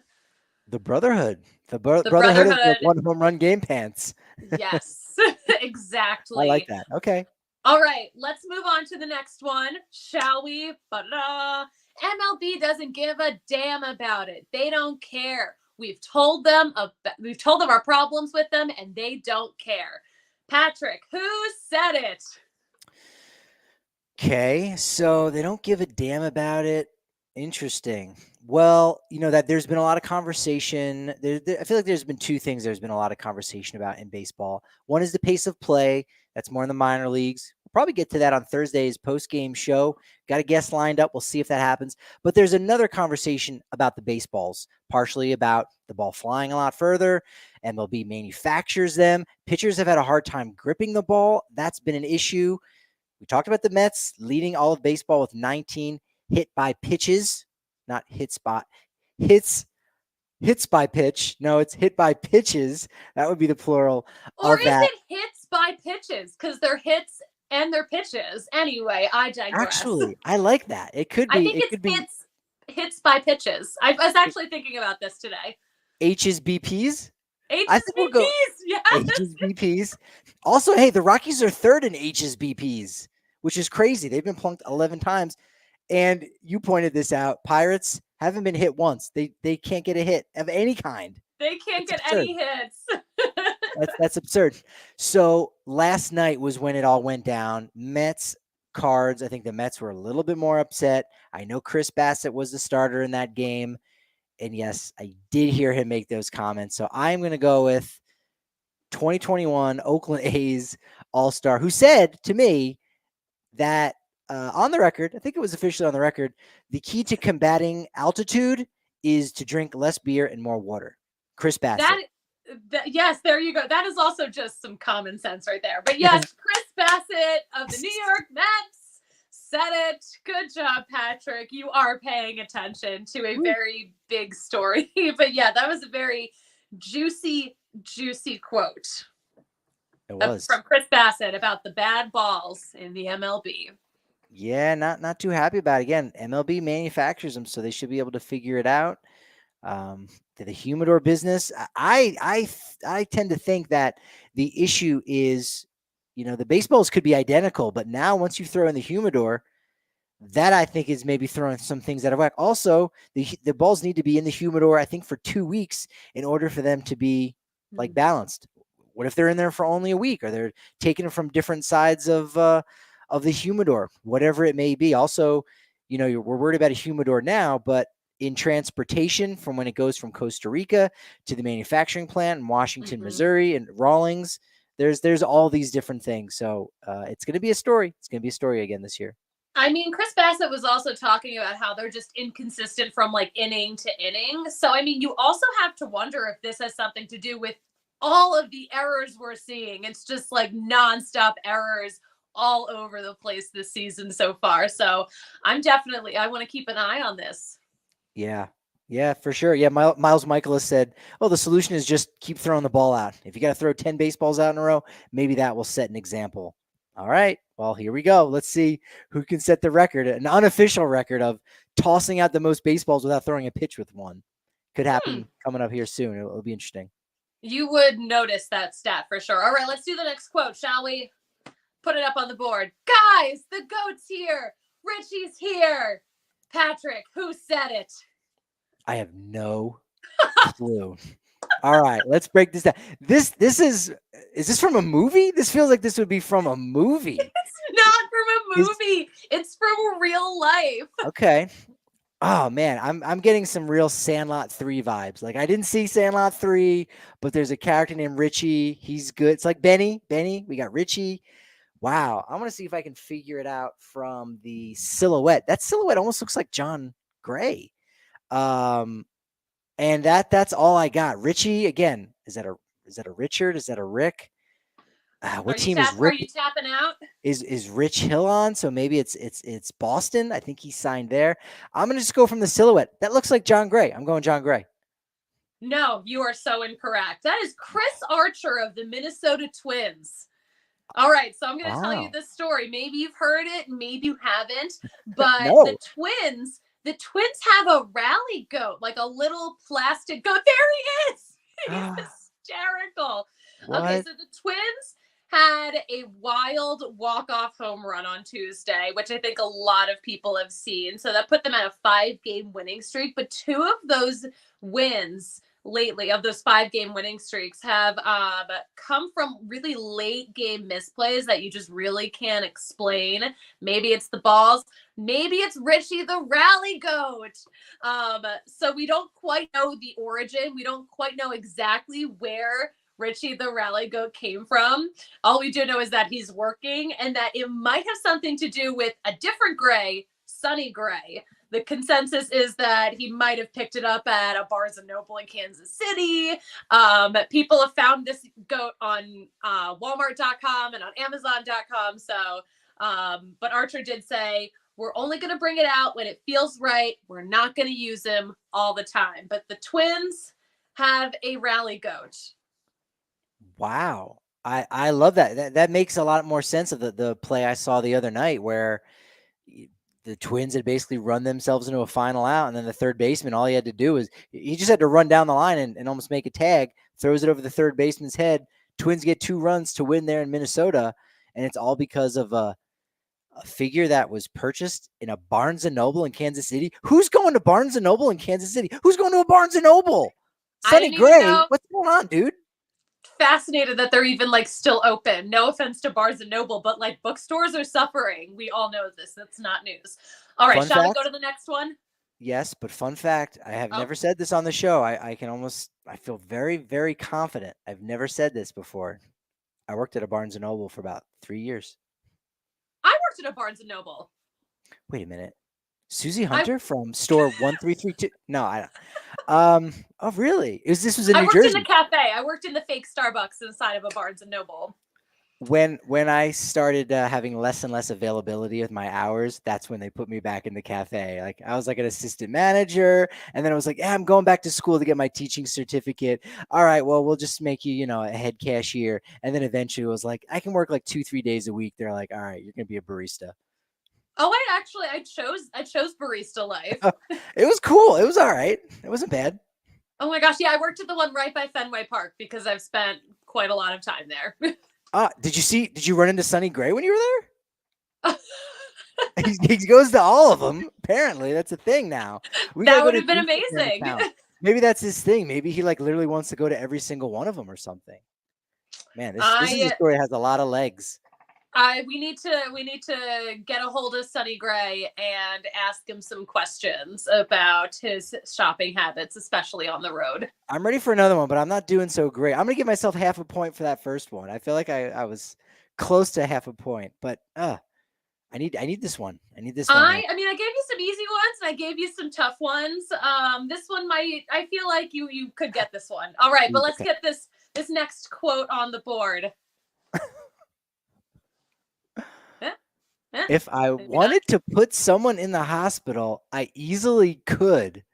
The brotherhood. The brotherhood of the 1 home run game pants. Yes, exactly. I like that. Okay. All right. Let's move on to the next one, shall we? MLB doesn't give a damn about it. They don't care. We've told them our problems with them, and they don't care. Patrick, who said it? Okay, so they don't give a damn about it. Interesting. Well, that there's been a lot of conversation. I feel like there's been 2 things there's been a lot of conversation about in baseball. One is the pace of play. That's more in the minor leagues. We'll probably get to that on Thursday's post-game show. Got a guest lined up. We'll see if that happens. But there's another conversation about the baseballs, partially about the ball flying a lot further. MLB manufactures them. Pitchers have had a hard time gripping the ball. That's been an issue. We talked about the Mets leading all of baseball with 19 hit by pitches, not hits by pitch. No, it's hit by pitches. That would be the plural. Or is it hits by pitches? Because they're hits and they're pitches. Anyway, I digress. Actually, I like that. It could be. I think it's hits by pitches. I was actually thinking about this today. H's BPs? HSBPs, yeah. HSBPs. Also, hey, the Rockies are 3rd in HSBPs, which is crazy. They've been plunked 11 times. And you pointed this out. Pirates haven't been hit once. They can't get a hit of any kind. They can't get any hits. That's absurd. So last night was when it all went down. Mets, Cards. I think the Mets were a little bit more upset. I know Chris Bassett was the starter in that game. And yes, I did hear him make those comments. So I'm going to go with 2021 Oakland A's All-Star, who said to me that on the record, I think it was officially on the record, the key to combating altitude is to drink less beer and more water. Chris Bassett. Yes, there you go. That is also just some common sense right there. But yes, Chris Bassett of the New York Mets said it. Good job, Patrick. You are paying attention to a very big story. But yeah, that was a very juicy quote. It was from Chris Bassett about the bad balls in the MLB. Yeah, not too happy about it. Again, MLB manufactures them, so they should be able to figure it out. The humidor business, I tend to think that the issue is, the baseballs could be identical, but now once you throw in the humidor, that I think is maybe throwing some things out of whack. Also, the balls need to be in the humidor, I think, for 2 weeks in order for them to be balanced. What if they're in there for only a week, or they're taking them from different sides of the humidor, whatever it may be? Also, we're worried about a humidor now, but in transportation from when it goes from Costa Rica to the manufacturing plant in Washington, Missouri, and Rawlings, There's all these different things. So it's going to be a story. It's going to be a story again this year. I mean, Chris Bassett was also talking about how they're just inconsistent from like inning to inning. So, I mean, you also have to wonder if this has something to do with all of the errors we're seeing. It's just like nonstop errors all over the place this season so far. So I want to keep an eye on this. Yeah, for sure. Yeah, Miles Michaelis said, "Oh, the solution is just keep throwing the ball out. If you got to throw 10 baseballs out in a row, maybe that will set an example." All right. Well, here we go. Let's see who can set the record, an unofficial record of tossing out the most baseballs without throwing a pitch with one. Could happen coming up here soon. It'll be interesting. You would notice that stat for sure. All right, let's do the next quote, shall we? Put it up on the board. Guys, the GOAT's here. Richie's here. Patrick, who said it? I have no clue. All right, let's break this down. Is this from a movie? This feels like this would be from a movie. It's not from a movie. It's from real life. Okay. Oh man, I'm getting some real Sandlot 3 vibes. Like I didn't see Sandlot 3, but there's a character named Richie. He's good. It's like Benny. We got Richie. Wow. I want to see if I can figure it out from the silhouette. That silhouette almost looks like John Gray. And that's all I got. Richie, again, is that a Richard? Is that a Rick? What team is Rick? Are you tapping out? Is Rich Hill on? So maybe it's Boston. I think he signed there. I'm gonna just go from the silhouette. That looks like John Gray. I'm going John Gray. No, you are so incorrect. That is Chris Archer of the Minnesota Twins. All right, so I'm going to tell you this story. Maybe you've heard it, maybe you haven't, but No. the Twins have a rally goat, like a little plastic goat. There he is. He's hysterical. What? Okay, so the Twins had a wild walk-off home run on Tuesday, which I think a lot of people have seen. So that put them at a 5-game winning streak. But 2 of those wins lately, of those 5-game winning streaks, have come from really late game misplays that you just really can't explain. Maybe it's the balls. Maybe it's Richie the rally goat. So we don't quite know the origin. We don't quite know exactly where Richie the rally goat came from. All we do know is that he's working and that it might have something to do with a different Gray, Sonny Gray. The consensus is that he might have picked it up at a Barnes & Noble in Kansas City. People have found this goat on Walmart.com and on Amazon.com. So, but Archer did say, we're only going to bring it out when it feels right. We're not going to use him all the time. But the Twins have a rally goat. Wow. I love that. That makes a lot more sense of the play I saw the other night where the Twins had basically run themselves into a final out, and then the third baseman, all he had to do was he just had to run down the line and almost make a tag, throws it over the third baseman's head. Twins get 2 runs to win there in Minnesota, and it's all because of a figure that was purchased in a Barnes & Noble in Kansas City. Who's going to Barnes & Noble in Kansas City? Who's going to a Barnes & Noble? Sonny Gray, what's going on, dude? Fascinated that they're even like still open. No offense to Barnes & Noble, but like bookstores are suffering. We all know this. That's not news. All right, shall we go to the next one? Yes, but fun fact, I have never said this on the show. I feel very, very confident. I've never said this before. I worked at a Barnes & Noble for about 3 years. I worked at a Barnes & Noble. Wait a minute. Suzie Hunter from store 1332. No, I don't. Oh, really? This was in New Jersey. I worked in the cafe. I worked in the fake Starbucks inside of a Barnes & Noble. When I started having less and less availability with my hours, that's when they put me back in the cafe. Like I was like an assistant manager, and then I was like, I'm going back to school to get my teaching certificate. All right, well, we'll just make you, a head cashier. And then eventually it was like, I can work like 2-3 days a week. They're like, all right, you're gonna be a barista. Oh, I chose barista life. It was cool. It was all right. It wasn't bad. Oh my gosh, yeah, I worked at the one right by Fenway Park because I've spent quite a lot of time there. Did you run into Sonny Gray when you were there? He goes to all of them. Apparently, that's a thing now. That would have been amazing. Maybe that's his thing. Maybe he like literally wants to go to every single one of them or something. Man, this is a story that has a lot of legs. We need to get a hold of Sonny Gray and ask him some questions about his shopping habits, especially on the road. I'm ready for another one, but I'm not doing so great. I'm going to give myself half a point for that first one. I feel like I was close to half a point, but I need this one. I need this one. I mean, I gave you some easy ones and I gave you some tough ones. This one I feel like you could get this one. All right, but let's get this next quote on the board. If I wanted to put someone in the hospital, I easily could.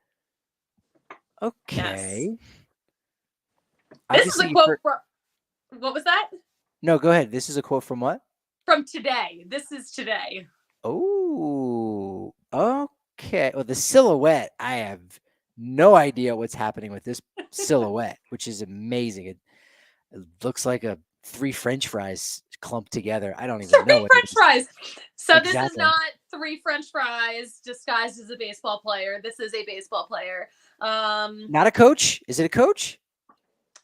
Okay. Yes. This is a quote from, what was that? No, go ahead. This is a quote from what? From today. This is today. Oh, okay. Well, the silhouette, I have no idea what's happening with this silhouette, which is amazing. It looks like 3 French fries clumped together. I don't even know. 3 French fries. So exactly. This is not 3 French fries disguised as a baseball player. This is a baseball player. Not a coach? Is it a coach?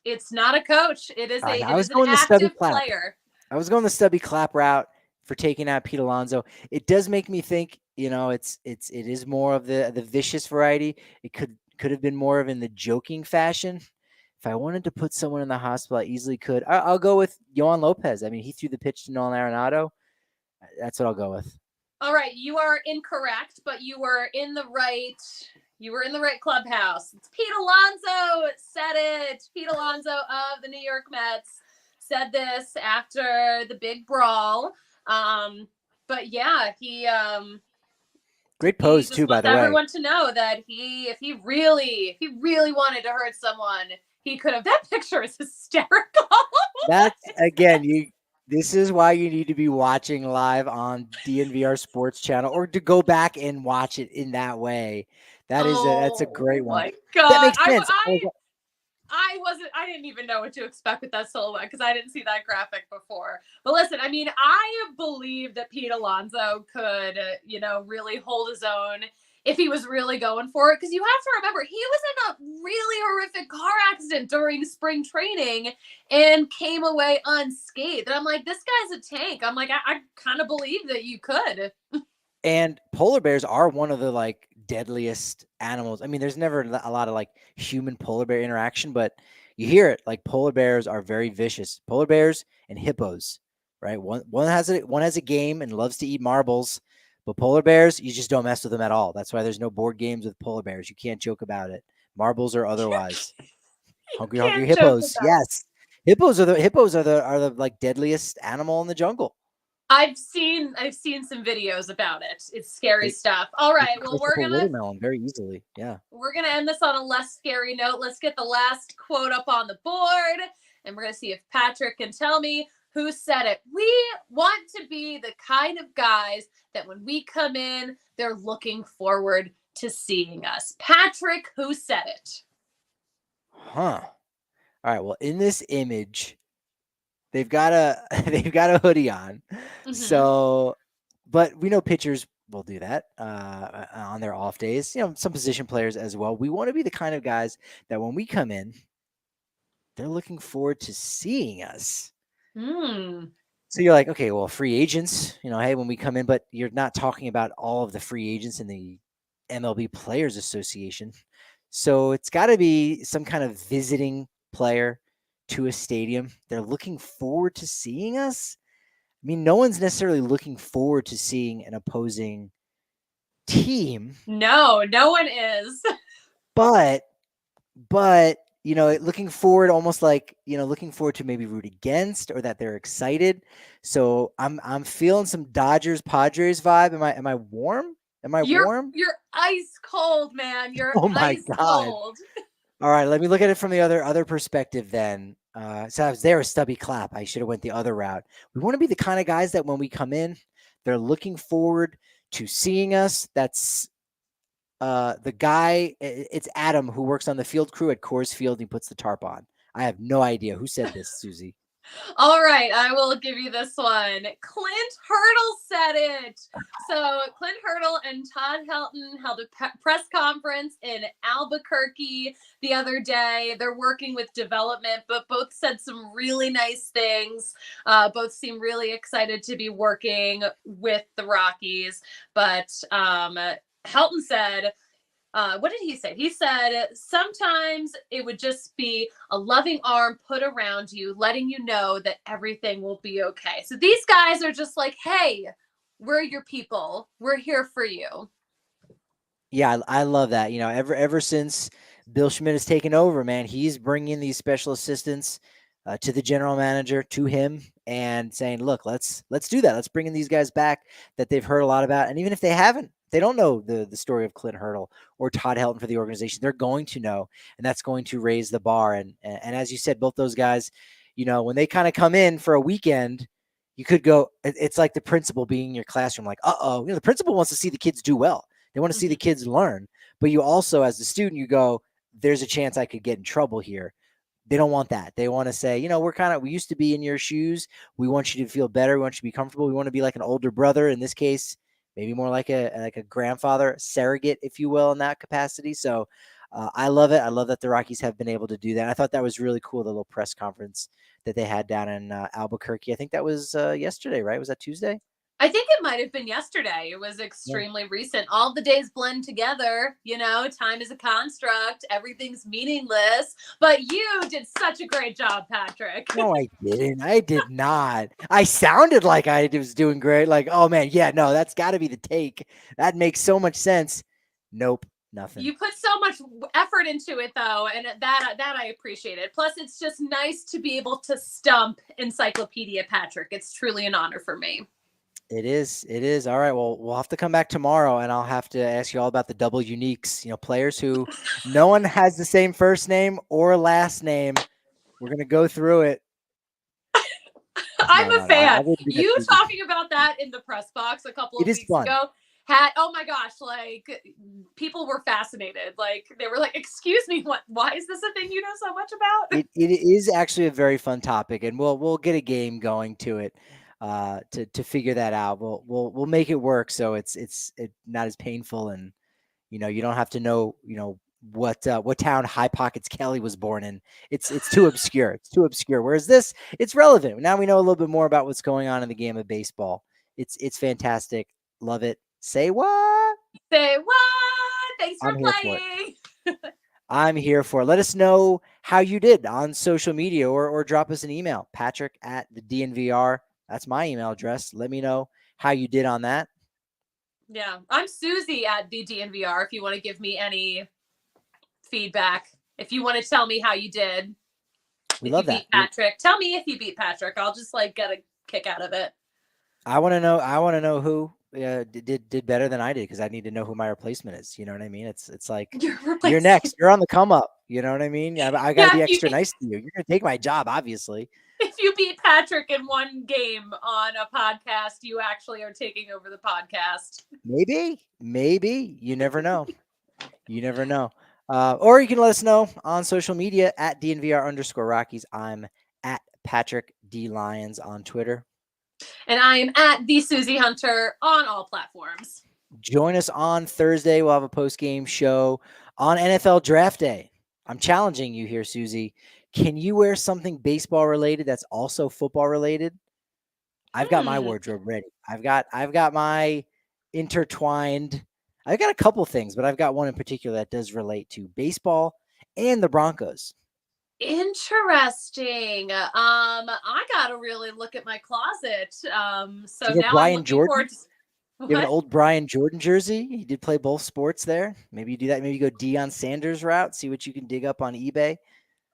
It's not a coach. It is an active player. I was going the Stubby Clap route for taking out Pete Alonso. It does make me think, it is more of the vicious variety. It could have been more of in the joking fashion. If I wanted to put someone in the hospital, I easily could. I'll go with Yohan Lopez. I mean, he threw the pitch to Nolan Arenado. That's what I'll go with. All right, you are incorrect, but you were in the right. You were in the right clubhouse. It's Pete Alonso said it. Pete Alonso of the New York Mets said this after the big brawl. But yeah, he great pose too, by the way. Everyone to know that if he really wanted to hurt someone, he could have. That picture is hysterical. That's again, this is why you need to be watching live on DNVR Sports Channel, or to go back and watch it in that way. That's a great one. My God. That makes sense. I didn't even know what to expect with that silhouette because I didn't see that graphic before. But listen, I mean, I believe that Pete Alonso could, really hold his own if he was really going for it. Because you have to remember, he was in a really horrific car accident during spring training and came away unscathed. And I'm like, this guy's a tank. I'm like, I kind of believe that you could. And polar bears are one of the deadliest animals. I mean, there's never a lot of human polar bear interaction, but you hear it. Polar bears are very vicious. Polar bears and hippos, right? One has a game and loves to eat marbles, but polar bears, you just don't mess with them at all. That's why there's no board games with polar bears. You can't joke about it, marbles or otherwise. Hungry hippos, yes. Hippos are the deadliest animal in the jungle. I've seen some videos about it. It's scary stuff. All right. Well, we're going to watermelon very easily. Yeah. We're going to end this on a less scary note. Let's get the last quote up on the board and we're going to see if Patrick can tell me who said it. We want to be the kind of guys that when we come in, they're looking forward to seeing us. Patrick, who said it? Huh. All right. Well, in this image, they've got a hoodie on. Mm-hmm. So, but we know pitchers will do that on their off days. Some position players as well. We want to be the kind of guys that when we come in, they're looking forward to seeing us. So you're like, okay, well, free agents, hey, when we come in, but you're not talking about all of the free agents in the MLB Players Association. So it's got to be some kind of visiting player to a stadium. They're looking forward to seeing us. I mean, no one's necessarily looking forward to seeing an opposing team. No one is. But looking forward, almost looking forward to maybe root against, or that they're excited. So I'm feeling some Dodgers Padres vibe. Am I warm? Warm? You're ice cold, man. You're ice cold. All right, let me look at it from the other perspective then. So I was there a Stubby Clap. I should have went the other route. We want to be the kind of guys that when we come in, they're looking forward to seeing us. That's the guy. It's Adam who works on the field crew at Coors Field. He puts the tarp on. I have no idea who said this, Suzie. All right, I will give you this one. Clint Hurdle said it. So Clint Hurdle and Todd Helton held a press conference in Albuquerque the other day. They're working with development, but both said some really nice things. Both seem really excited to be working with the Rockies. But Helton said, what did he say? He said sometimes it would just be a loving arm put around you, letting you know that everything will be okay. So these guys are just like, hey, we're your people. We're here for you. Yeah, I love that. You know, ever since Bill Schmidt has taken over, man, he's bringing these special assistants to the general manager, to him, and saying, "Look, let's do that. Let's bring in these guys back that they've heard a lot about, and even if they haven't, they don't know the story of Clint Hurdle or Todd Helton for the organization, they're going to know, and that's going to raise the bar. And as you said, both those guys, you know, when they kind of come in for a weekend." You could go. It's like the principal being in your classroom, like, you know, the principal wants to see the kids do well. They want to see the kids learn, but you also, as the student, you go, there's a chance I could get in trouble here. They don't want that. They want to say, you know, we used to be in your shoes. We want you to feel better. We want you to be comfortable. We want to be like an older brother. In this case, maybe more like a grandfather, surrogate, if you will, in that capacity. So I love it. I love that the Rockies have been able to do that. I thought that was really cool, the little press conference that they had down in Albuquerque. I think that was yesterday, right? Was that Tuesday? I think it might have been yesterday. It was Yeah. extremely recent. All the days blend together. You know, time is a construct. Everything's meaningless. But you did such a great job, Patrick. No, I didn't. I did not. I sounded like I was doing great. Like, oh man, yeah, no, that's got to be the take. That makes so much sense. Nope, nothing. You put so much effort into it, though, and that I appreciate it. Plus, it's just nice to be able to stump Encyclopedia Patrick. It's truly an honor for me. It is. It is. All right. Well, we'll have to come back tomorrow, and I'll have to ask you all about the double uniques. You know, players who no one has the same first name or last name. We're gonna go through it. I'm No, a no, no. I fan. wouldn't do that You to you. talking about that in the press box a couple It of is weeks fun. ago oh my gosh, like people were fascinated. Like they were like, "Excuse me, what? Why is this a thing you know so much about?" It is actually a very fun topic, and we'll get a game going to it to figure that out. We'll make it work so it's not as painful, and you know you don't have to know what town High Pockets Kelly was born in. It's too obscure. It's too obscure. Whereas this, it's relevant. Now we know a little bit more about what's going on in the game of baseball. It's fantastic. Love it. Say what? Say what? Thanks for I'm here for it. playing. I'm here for it. Let us know how you did on social media or drop us an email, Patrick at the DNVR. That's my email address. Let me know how you did on that. Yeah, I'm Suzie at the DNVR. If you want to give me any feedback, if you want to tell me how you did, We if you love that. beat Patrick, tell me if you beat Patrick. I'll just like get a kick out of it. I want to know. I want to know who did better than I did because I need to know who my replacement is. You know what I mean? It's like Your you're replacement. next. You're on the come up. You know what I mean? I got to Yeah, be if you extra nice to you. You're gonna take my job, obviously. if you beat Patrick in one game on a podcast, you actually are taking over the podcast. Maybe you never know. You never know. Or you can let us know on social media at DNVR_Rockies. I'm at Patrick D Lyons on Twitter. And I am at the Suzie Hunter on all platforms. Join us on Thursday. We'll have a post game show on NFL Draft Day. I'm challenging you here, Suzie. Can you wear something baseball related that's also football related? I've got my wardrobe ready. I've got my intertwined. I've got a couple things, but I've got one in particular that does relate to baseball and the Broncos. Interesting. I gotta really look at my closet. Do So you have now I'm Brian looking Jordan? forward to You have an what? old Brian Jordan jersey. He did play both sports there. Maybe you do that. Maybe you go Deion Sanders route. See what you can dig up on eBay.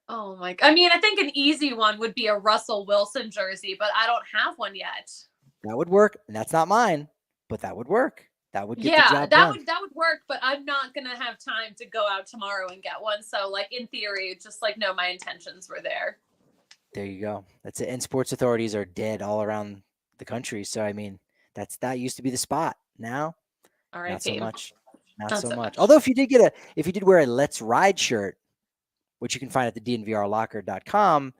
Oh my! I mean, I think an easy one would be a Russell Wilson jersey, but I don't have one yet. That would work. And that's not mine, but that would work. That would get the Yeah, job done. that would work, but I'm not gonna have time to go out tomorrow and get one. So, like in theory, just like no, my intentions were there. There you go. That's it. And sports authorities are dead all around the country. So I mean, that used to be the spot. Now, not so R.I.P. much. Not Not so so much. much. Although if you did wear a Let's Ride shirt, which you can find at the DNVRlocker.com,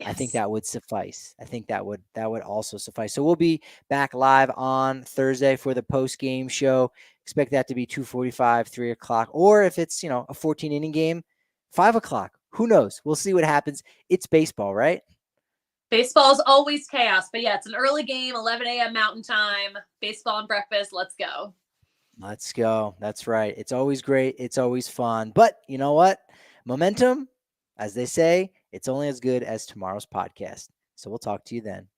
I think Yes. that would suffice. I think that would also suffice. So we'll be back live on Thursday for the post game show. Expect that to be 2:45, 3:00, or if it's a 14 inning game, 5:00. Who knows? We'll see what happens. It's baseball, right? Baseball's always chaos, but yeah, it's an early game, 11 a.m. Mountain Time. Baseball and breakfast. Let's go. Let's go. That's right. It's always great. It's always fun. But you know what? Momentum, as they say, it's only as good as tomorrow's podcast. So we'll talk to you then.